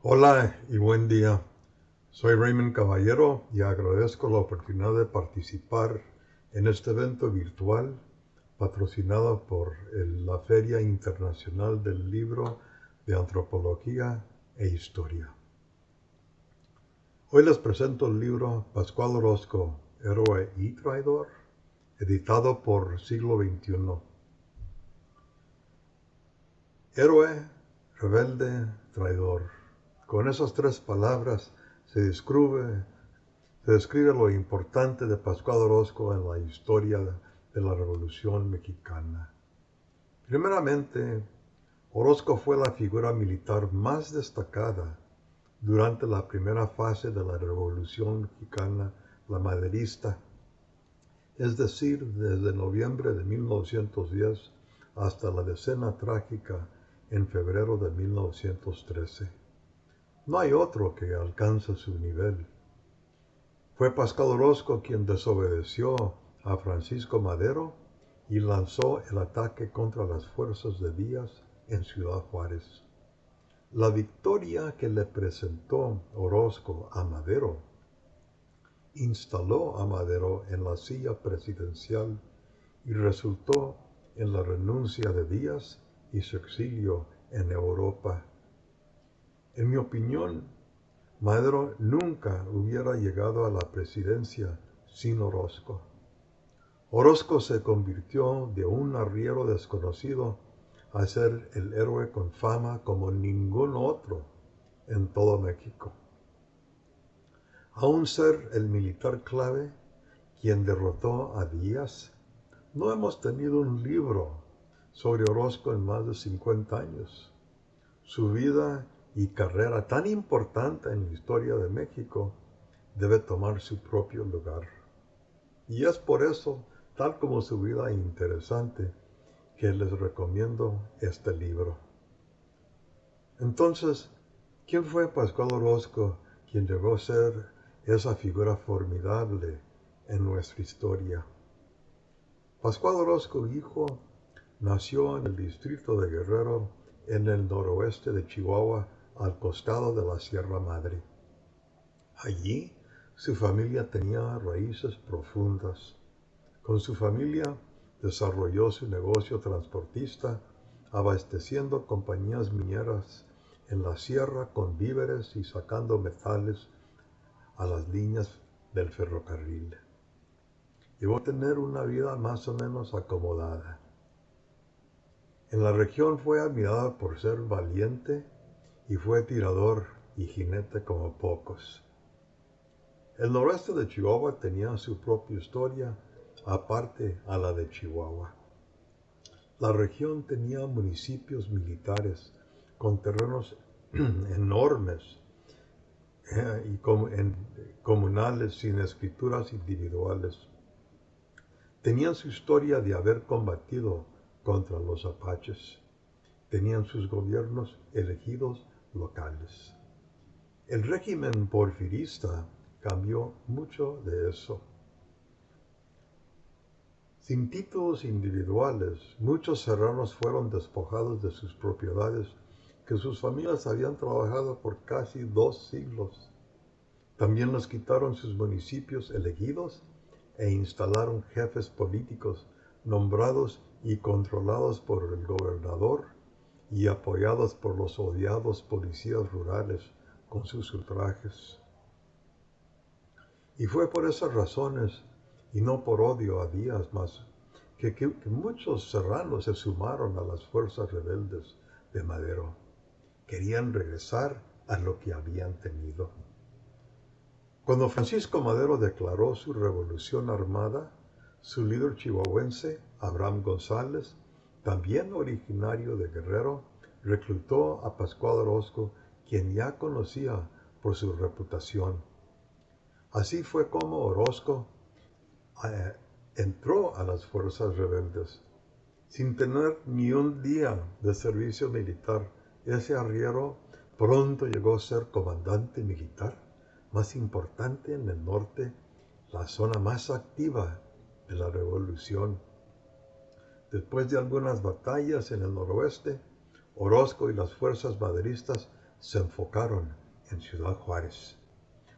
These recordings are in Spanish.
Hola y buen día. Soy Raymond Caballero y agradezco la oportunidad de participar en este evento virtual patrocinado por la Feria Internacional del Libro de Antropología e Historia. Hoy les presento el libro Pascual Orozco, Héroe y Traidor, editado por Siglo XXI. Héroe, rebelde, traidor. Con esas tres palabras se describe lo importante de Pascual Orozco en la historia de la Revolución Mexicana. Primeramente, Orozco fue la figura militar más destacada durante la primera fase de la Revolución Mexicana, la maderista, es decir, desde noviembre de 1910 hasta la decena trágica en febrero de 1913. No hay otro que alcance su nivel. Fue Pascual Orozco quien desobedeció a Francisco Madero y lanzó el ataque contra las fuerzas de Díaz en Ciudad Juárez. La victoria que le presentó Orozco a Madero instaló a Madero en la silla presidencial y resultó en la renuncia de Díaz y su exilio en Europa. En mi opinión, Madero nunca hubiera llegado a la presidencia sin Orozco. Orozco se convirtió de un arriero desconocido a ser el héroe con fama como ningún otro en todo México. Aún ser el militar clave quien derrotó a Díaz, no hemos tenido un libro sobre Orozco en más de 50 años. Su vida y carrera tan importante en la historia de México debe tomar su propio lugar. Y es por eso, tal como su vida interesante, que les recomiendo este libro. Entonces, ¿quién fue Pascual Orozco quien llegó a ser esa figura formidable en nuestra historia? Pascual Orozco, hijo, nació en el distrito de Guerrero, en el noroeste de Chihuahua, al costado de la Sierra Madre. Allí, su familia tenía raíces profundas. Con su familia desarrolló su negocio transportista, abasteciendo compañías mineras en la sierra con víveres y sacando metales a las líneas del ferrocarril. Llegó a tener una vida más o menos acomodada. En la región fue admirada por ser valiente y fue tirador y jinete como pocos. El noroeste de Chihuahua tenía su propia historia, aparte a la de Chihuahua. La región tenía municipios militares con terrenos enormes y comunales sin escrituras individuales. Tenían su historia de haber combatido contra los apaches. Tenían sus gobiernos elegidos locales. El régimen porfirista cambió mucho de eso. Sin títulos individuales, muchos serranos fueron despojados de sus propiedades que sus familias habían trabajado por casi 2 siglos. También les quitaron sus municipios elegidos e instalaron jefes políticos nombrados y controlados por el gobernador y apoyados por los odiados policías rurales con sus ultrajes. Y fue por esas razones, y no por odio a Díaz más, que muchos serranos se sumaron a las fuerzas rebeldes de Madero. Querían regresar a lo que habían tenido. Cuando Francisco Madero declaró su revolución armada, su líder chihuahuense, Abraham González, también originario de Guerrero, reclutó a Pascual Orozco, quien ya conocía por su reputación. Así fue como Orozco entró a las fuerzas rebeldes. Sin tener ni un día de servicio militar, ese arriero pronto llegó a ser comandante militar más importante en el norte, la zona más activa de la revolución. Después de algunas batallas en el noroeste, Orozco y las fuerzas maderistas se enfocaron en Ciudad Juárez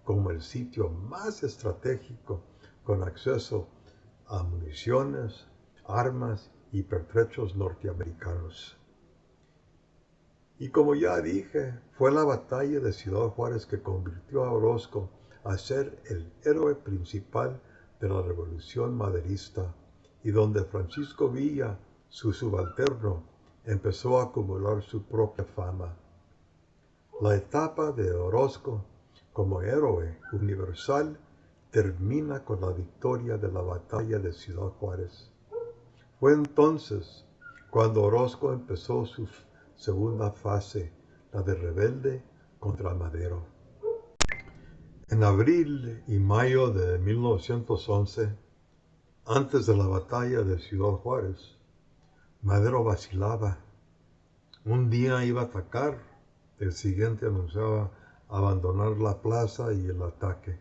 como el sitio más estratégico con acceso a municiones, armas y pertrechos norteamericanos. Y como ya dije, fue la batalla de Ciudad Juárez que convirtió a Orozco a ser el héroe principal de la revolución maderista y donde Francisco Villa, su subalterno, empezó a acumular su propia fama. La etapa de Orozco como héroe universal termina con la victoria de la batalla de Ciudad Juárez. Fue entonces cuando Orozco empezó su segunda fase, la de rebelde contra Madero. En abril y mayo de 1911, antes de la batalla de Ciudad Juárez, Madero vacilaba. Un día iba a atacar, el siguiente anunciaba abandonar la plaza y el ataque.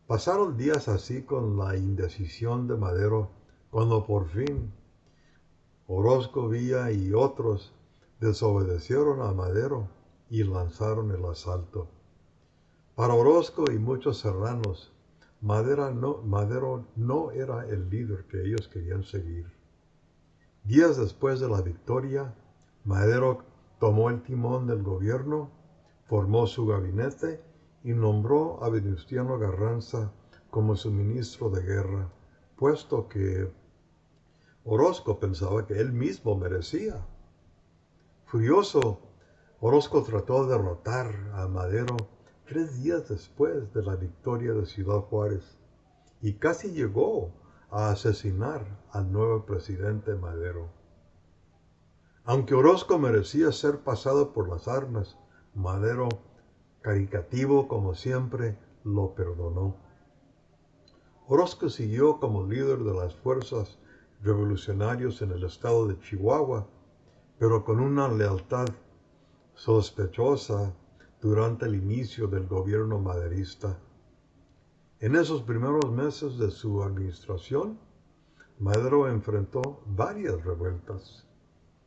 Pasaron días así con la indecisión de Madero, cuando por fin Orozco, Villa y otros desobedecieron a Madero y lanzaron el asalto. Para Orozco y muchos serranos, Madero no era el líder que ellos querían seguir. Días después de la victoria, Madero tomó el timón del gobierno, formó su gabinete y nombró a Venustiano Carranza como su ministro de guerra, puesto que Orozco pensaba que él mismo merecía. Furioso, Orozco trató de derrotar a Madero 3 días después de la victoria de Ciudad Juárez y casi llegó a asesinar al nuevo presidente Madero. Aunque Orozco merecía ser pasado por las armas, Madero, caricativo como siempre, lo perdonó. Orozco siguió como líder de las fuerzas revolucionarias en el estado de Chihuahua, pero con una lealtad sospechosa durante el inicio del gobierno maderista. En esos primeros meses de su administración, Madero enfrentó varias revueltas.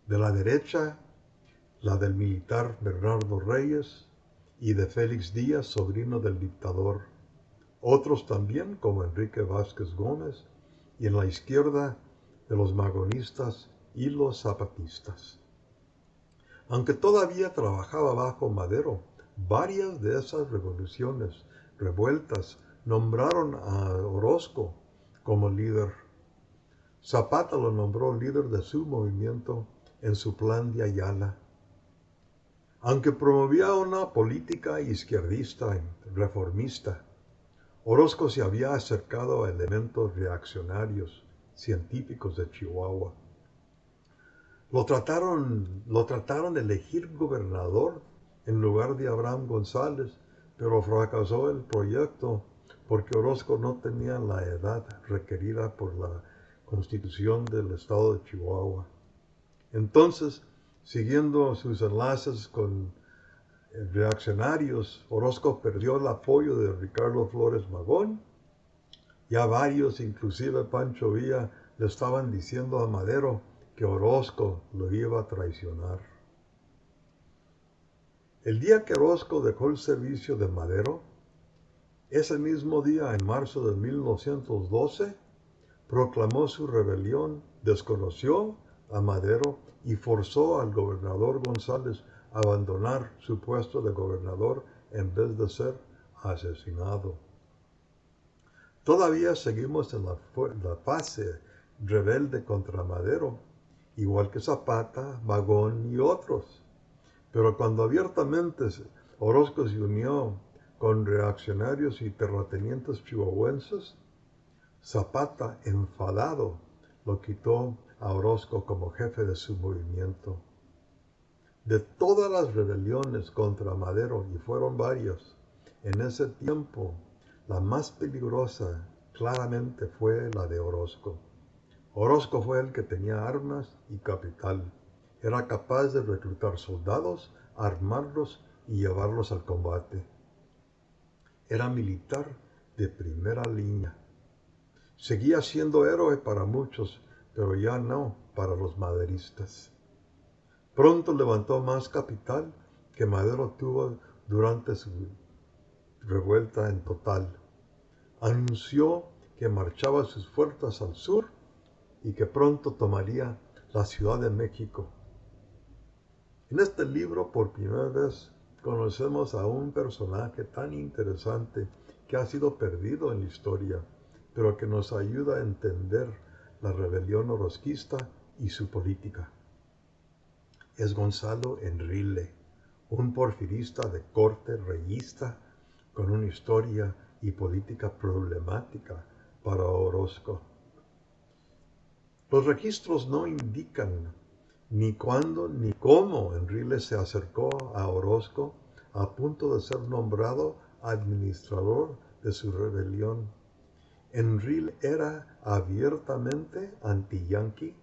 De la derecha, la del militar Bernardo Reyes y de Félix Díaz, sobrino del dictador. Otros también, como Enrique Vázquez Gómez, y en la izquierda, de los magonistas y los zapatistas. Aunque todavía trabajaba bajo Madero, varias de esas revueltas, nombraron a Orozco como líder. Zapata lo nombró líder de su movimiento en su plan de Ayala. Aunque promovía una política izquierdista y reformista, Orozco se había acercado a elementos reaccionarios científicos de Chihuahua. Lo trataron de elegir gobernador en lugar de Abraham González, pero fracasó el proyecto porque Orozco no tenía la edad requerida por la Constitución del estado de Chihuahua. Entonces, siguiendo sus enlaces con reaccionarios, Orozco perdió el apoyo de Ricardo Flores Magón. Ya varios, inclusive Pancho Villa, le estaban diciendo a Madero que Orozco lo iba a traicionar. El día que Orozco dejó el servicio de Madero, ese mismo día, en marzo de 1912, proclamó su rebelión, desconoció a Madero y forzó al gobernador González a abandonar su puesto de gobernador en vez de ser asesinado. Todavía seguimos en la fase rebelde contra Madero, igual que Zapata, Magón y otros. Pero cuando abiertamente Orozco se unió con reaccionarios y terratenientes chihuahuenses, Zapata, enfadado, lo quitó a Orozco como jefe de su movimiento. De todas las rebeliones contra Madero, y fueron varias, en ese tiempo, la más peligrosa claramente fue la de Orozco. Orozco fue el que tenía armas y capital. Era capaz de reclutar soldados, armarlos y llevarlos al combate. Era militar de primera línea. Seguía siendo héroe para muchos, pero ya no para los maderistas. Pronto levantó más capital que Madero tuvo durante su revuelta en total. Anunció que marchaba sus fuerzas al sur y que pronto tomaría la Ciudad de México. En este libro, por primera vez, conocemos a un personaje tan interesante que ha sido perdido en la historia, pero que nos ayuda a entender la rebelión orosquista y su política. Es Gonzalo Enrile, un porfirista de corte reyista con una historia y política problemática para Orozco. Los registros no indican ni cuándo ni cómo Enrile se acercó a Orozco a punto de ser nombrado administrador de su rebelión. Enrile era abiertamente anti-yanqui.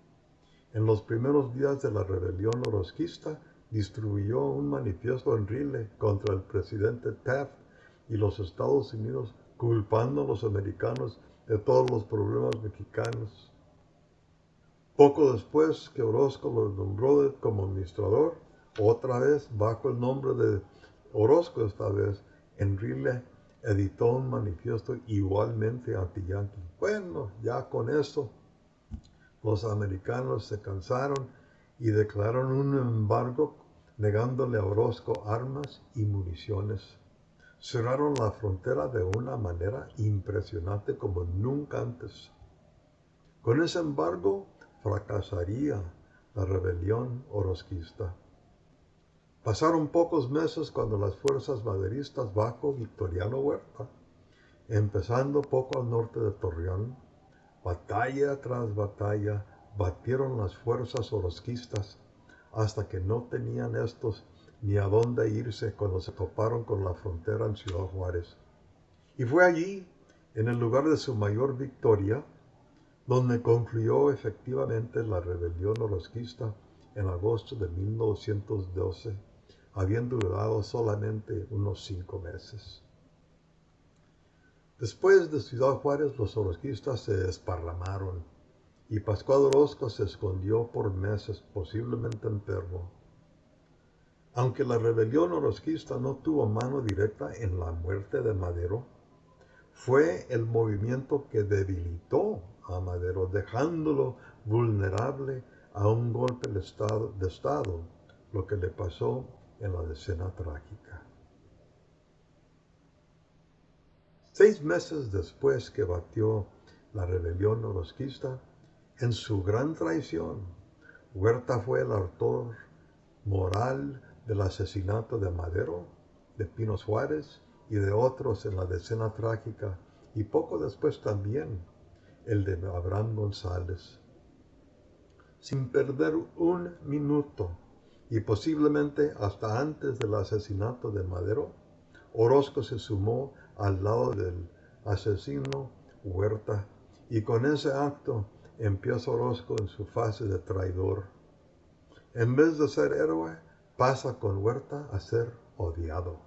En los primeros días de la rebelión orozquista distribuyó un manifiesto Enrile contra el presidente Taft y los Estados Unidos, culpando a los americanos de todos los problemas mexicanos. Poco después que Orozco lo nombró como administrador, otra vez bajo el nombre de Orozco esta vez, Enrile editó un manifiesto igualmente anti-yanqui. Bueno, ya con eso los americanos se cansaron y declararon un embargo negándole a Orozco armas y municiones. Cerraron la frontera de una manera impresionante como nunca antes. Con ese embargo fracasaría la rebelión orozquista. Pasaron pocos meses cuando las fuerzas maderistas bajo Victoriano Huerta, empezando poco al norte de Torreón, batalla tras batalla, batieron las fuerzas orozquistas hasta que no tenían estos ni a dónde irse cuando se toparon con la frontera en Ciudad Juárez. Y fue allí, en el lugar de su mayor victoria, donde concluyó efectivamente la rebelión orozquista en agosto de 1912, habiendo durado solamente unos 5 meses. Después de Ciudad Juárez, los orozquistas se desparramaron y Pascual Orozco se escondió por meses, posiblemente enfermo. Aunque la rebelión orozquista no tuvo mano directa en la muerte de Madero, fue el movimiento que debilitó a Madero, dejándolo vulnerable a un golpe de Estado, lo que le pasó en la Decena Trágica. 6 meses después que batió la rebelión orozquista, en su gran traición, Huerta fue el autor moral del asesinato de Madero, de Pino Suárez y de otros en la Decena Trágica, y poco después también el de Abraham González. Sin perder un minuto, y posiblemente hasta antes del asesinato de Madero, Orozco se sumó al lado del asesino Huerta, y con ese acto empieza Orozco en su fase de traidor. En vez de ser héroe, pasa con Huerta a ser odiado.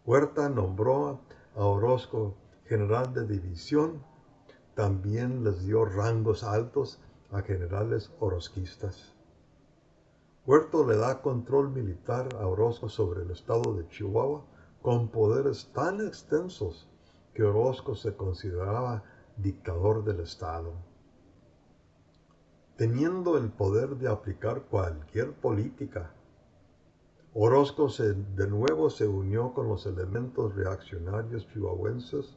Huerta nombró a Orozco general de división, también les dio rangos altos a generales orozquistas. Huerta le da control militar a Orozco sobre el estado de Chihuahua con poderes tan extensos que Orozco se consideraba dictador del estado. Teniendo el poder de aplicar cualquier política, Orozco de nuevo se unió con los elementos reaccionarios chihuahuenses,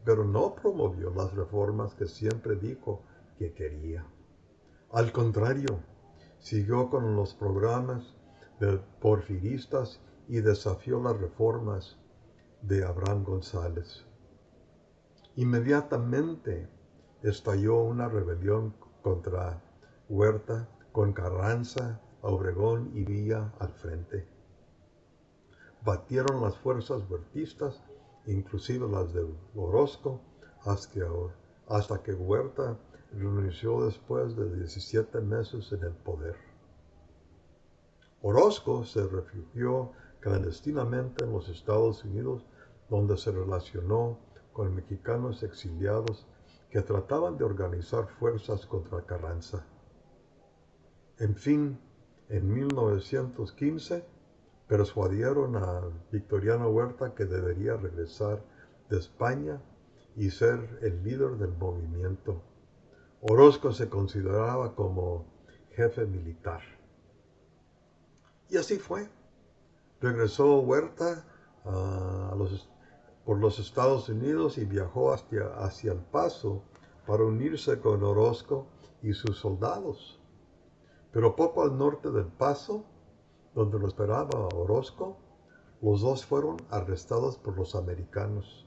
pero no promovió las reformas que siempre dijo que quería. Al contrario, siguió con los programas de porfiristas y desafió las reformas de Abraham González. Inmediatamente estalló una rebelión contra Huerta con Carranza, Obregón y Villa al frente. Batieron las fuerzas huertistas, inclusive las de Orozco, hasta que Huerta renunció después de 17 meses en el poder. Orozco se refugió clandestinamente en los Estados Unidos, donde se relacionó con mexicanos exiliados que trataban de organizar fuerzas contra Carranza. En fin, en 1915, persuadieron a Victoriano Huerta que debería regresar de España y ser el líder del movimiento. Orozco se consideraba como jefe militar. Y así fue. Regresó Huerta por los Estados Unidos y viajó hacia El Paso para unirse con Orozco y sus soldados. Pero poco al norte del Paso, donde lo esperaba Orozco, los dos fueron arrestados por los americanos.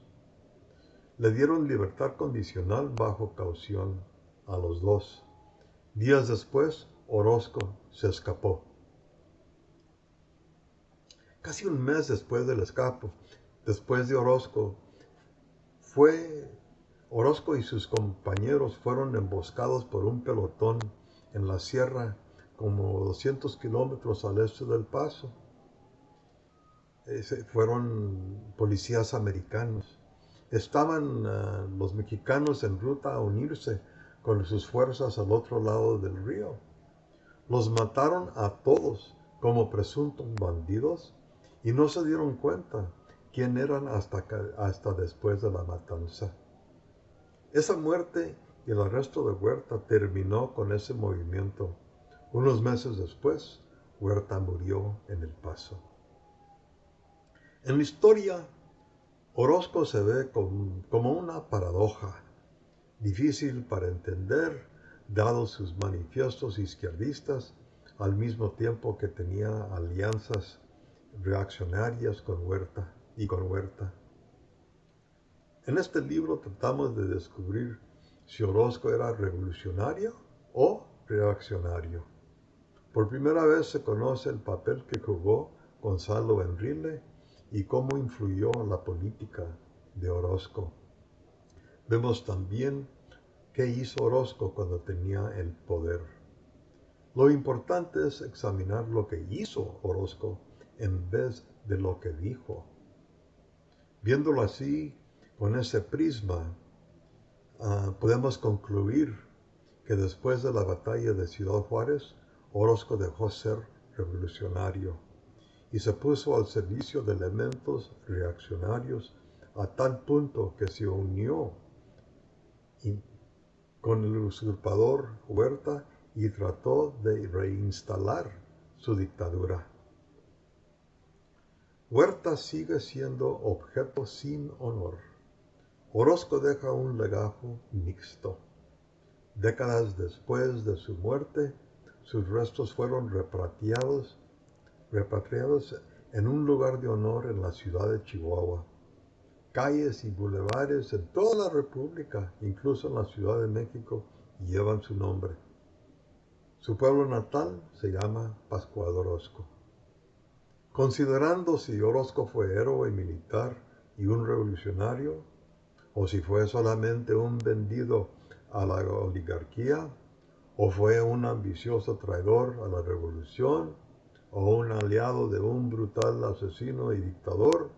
Le dieron libertad condicional bajo caución a los dos. Días después, Orozco se escapó. Casi un mes después del escape, después de Orozco, Orozco y sus compañeros fueron emboscados por un pelotón en la sierra como 200 kilómetros al este del Paso. Fueron policías americanos. Estaban los mexicanos en ruta a unirse con sus fuerzas al otro lado del río. Los mataron a todos como presuntos bandidos y no se dieron cuenta quién eran hasta después de la matanza. Esa muerte y el arresto de Huerta terminó con ese movimiento. Unos meses después, Huerta murió en El Paso. En la historia, Orozco se ve como una paradoja, difícil para entender, dados sus manifiestos izquierdistas, al mismo tiempo que tenía alianzas reaccionarias con Huerta. En este libro tratamos de descubrir si Orozco era revolucionario o reaccionario. Por primera vez se conoce el papel que jugó Gonzalo Enrile y cómo influyó la política de Orozco. Vemos también qué hizo Orozco cuando tenía el poder. Lo importante es examinar lo que hizo Orozco en vez de lo que dijo. Viéndolo así, con ese prisma, podemos concluir que después de la batalla de Ciudad Juárez, Orozco dejó ser revolucionario y se puso al servicio de elementos reaccionarios a tal punto que se unió con el usurpador Huerta y trató de reinstalar su dictadura. Huerta sigue siendo objeto sin honor. Orozco deja un legado mixto. Décadas después de su muerte, sus restos fueron repatriados en un lugar de honor en la ciudad de Chihuahua. Calles y bulevares en toda la República, incluso en la Ciudad de México, llevan su nombre. Su pueblo natal se llama Pascual Orozco. Considerando si Orozco fue héroe militar y un revolucionario, o si fue solamente un vendido a la oligarquía, o fue un ambicioso traidor a la revolución, o un aliado de un brutal asesino y dictador,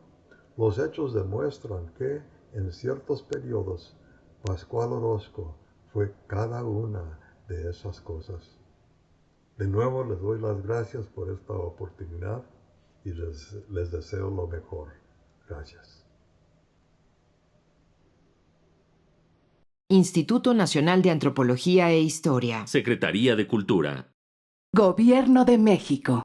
los hechos demuestran que, en ciertos periodos, Pascual Orozco fue cada una de esas cosas. De nuevo les doy las gracias por esta oportunidad y les deseo lo mejor. Gracias. Instituto Nacional de Antropología e Historia. Secretaría de Cultura. Gobierno de México.